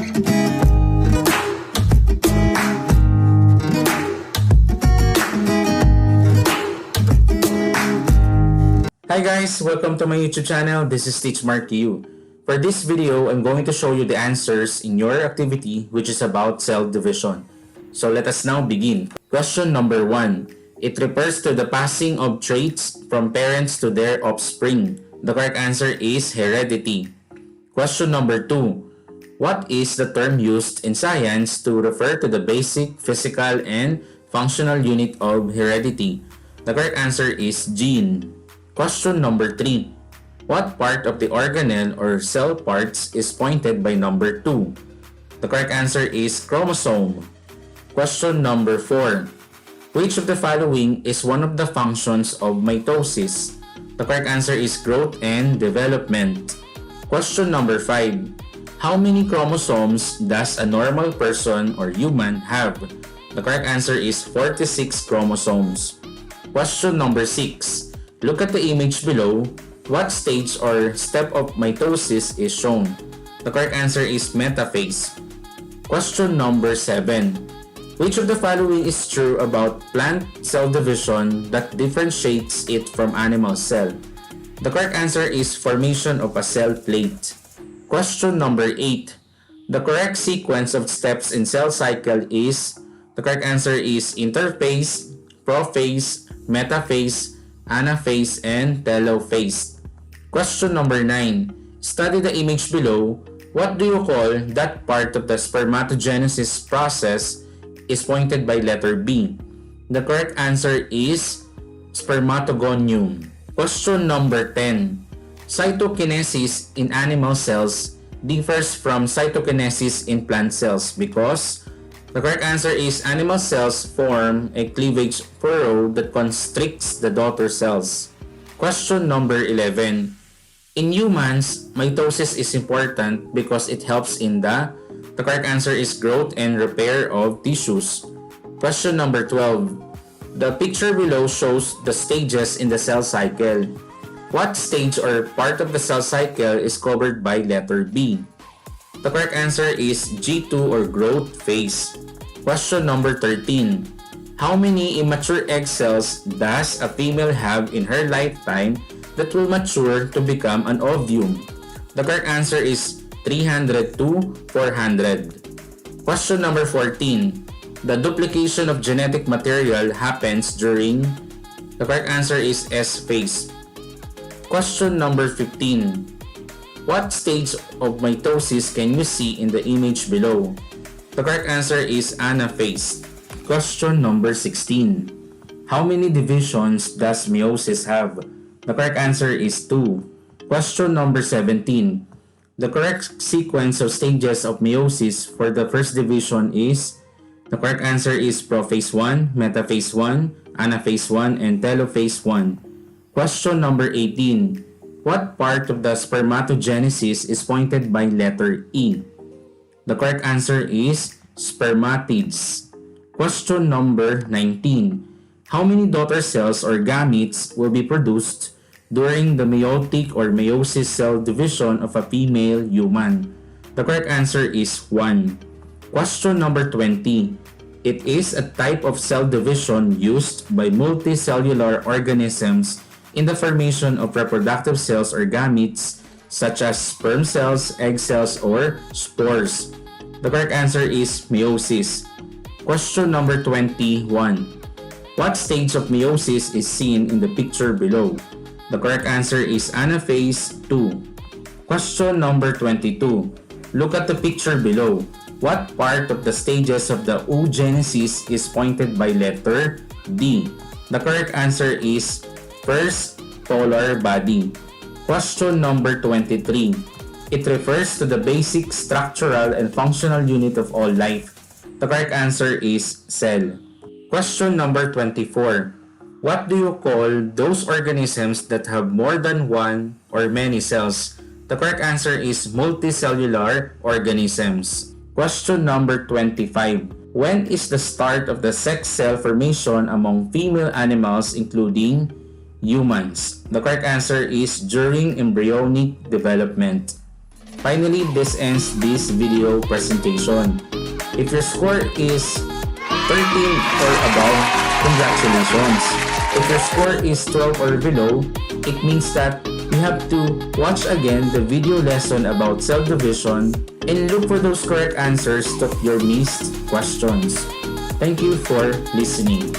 Hi guys! Welcome to my YouTube channel. This is Teach Marky. For this video, I'm going to show you the answers in your activity which is about cell division. So let us now begin. Question number 1. It refers to the passing of traits from parents to their offspring. The correct answer is heredity. Question number 2. What is the term used in science to refer to the basic physical and functional unit of heredity? The correct answer is gene. Question number 3. What part of the organelle or cell parts is pointed by number 2? The correct answer is chromosome. Question number 4. Which of the following is one of the functions of mitosis? The correct answer is growth and development. Question number 5. How many chromosomes does a normal person or human have? The correct answer is 46 chromosomes. Question number 6. Look at the image below. What stage or step of mitosis is shown? The correct answer is metaphase. Question number 7. Which of the following is true about plant cell division that differentiates it from animal cell? The correct answer is formation of a cell plate. Question number 8. The correct sequence of steps in cell cycle is, the correct answer is interphase, prophase, metaphase, anaphase, and telophase. Question number 9. Study the image below. What do you call that part of the spermatogenesis process is pointed by letter B? The correct answer is spermatogonium. Question number 10. Cytokinesis in animal cells differs from cytokinesis in plant cells because the correct answer is animal cells form a cleavage furrow that constricts the daughter cells. Question number 11. In humans, mitosis is important because it helps in the correct answer is growth and repair of tissues. Question number 12. The picture below shows the stages in the cell cycle. What stage or part of the cell cycle is covered by letter B? The correct answer is G2 or growth phase. Question number 13. How many immature egg cells does a female have in her lifetime that will mature to become an ovum? The correct answer is 300 to 400. Question number 14. The duplication of genetic material happens during, the correct answer is S phase. Question number 15. What stage of mitosis can you see in the image below? The correct answer is anaphase. Question number 16. How many divisions does meiosis have? The correct answer is 2. Question number 17. The correct sequence of stages of meiosis for the first division is, the correct answer is prophase 1, metaphase 1, anaphase 1, and telophase 1. Question number 18. What part of the spermatogenesis is pointed by letter E? The correct answer is spermatids. Question number 19. How many daughter cells or gametes will be produced during the meiotic or meiosis cell division of a female human? The correct answer is 1. Question number 20. It is a type of cell division used by multicellular organisms in the formation of reproductive cells or gametes such as sperm cells, egg cells, or spores. The correct answer is meiosis. Question number 21. What stage of meiosis is seen in the picture below? The correct answer is anaphase 2. Question number 22. Look at the picture below. What part of the stages of the oogenesis is pointed by letter D? The correct answer is first polar body. Question number 23. It refers to the basic structural and functional unit of all life. The correct answer is cell. Question number 24. What do you call those organisms that have more than one or many cells? The correct answer is multicellular organisms. Question number 25. When is the start of the sex cell formation among female animals including humans? The correct answer is during embryonic development. Finally, this ends this video presentation. If your score is 13 or above, congratulations. If your score is 12 or below, it means that you have to watch again the video lesson about cell division and look for those correct answers to your missed questions. Thank you for listening.